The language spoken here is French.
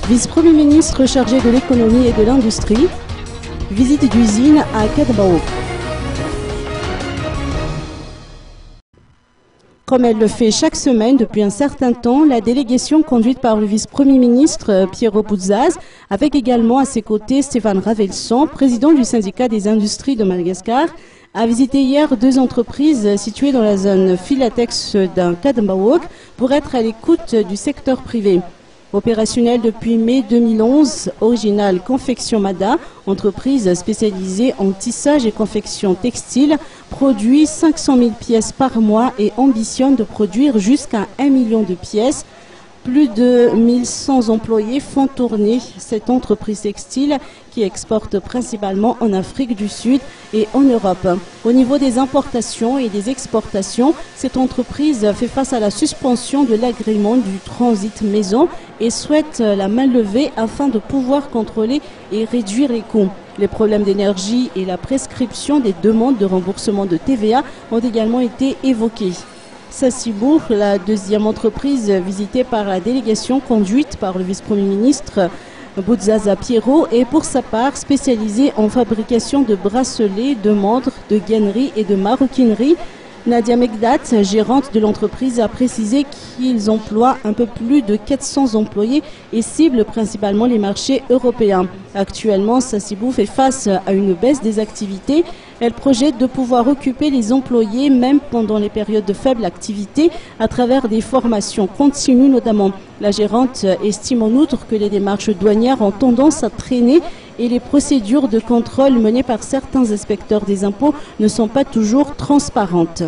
Vice-premier ministre chargé de l'économie et de l'industrie. Visite d'usine à Kadbaouk. Comme elle le fait chaque semaine depuis un certain temps, la délégation conduite par le vice-premier ministre Piero Bouzzaz, avec également à ses côtés Stéphane Ravelson, président du syndicat des industries de Madagascar, a visité hier 2 entreprises situées dans la zone Filatex d'un Kadbaouk pour être à l'écoute du secteur privé. Opérationnelle depuis mai 2011, Original Confection Mada, entreprise spécialisée en tissage et confection textile, produit 500 000 pièces par mois et ambitionne de produire jusqu'à 1 million de pièces. Plus de 1100 employés font tourner cette entreprise textile qui exporte principalement en Afrique du Sud et en Europe. Au niveau des importations et des exportations, cette entreprise fait face à la suspension de l'agrément du transit maison et souhaite la main levée afin de pouvoir contrôler et réduire les coûts. Les problèmes d'énergie et la prescription des demandes de remboursement de TVA ont également été évoqués. Sasibou, la deuxième entreprise visitée par la délégation conduite par le vice-premier ministre Bouzzaz Piero, est pour sa part spécialisée en fabrication de bracelets, de montres, de ganneries et de maroquinerie. Nadia Megdat, gérante de l'entreprise, a précisé qu'ils emploient un peu plus de 400 employés et ciblent principalement les marchés européens. Actuellement, Sasibou fait face à une baisse des activités. Elle projette de pouvoir occuper les employés même pendant les périodes de faible activité à travers des formations continues notamment. La gérante estime en outre que les démarches douanières ont tendance à traîner et les procédures de contrôle menées par certains inspecteurs des impôts ne sont pas toujours transparentes.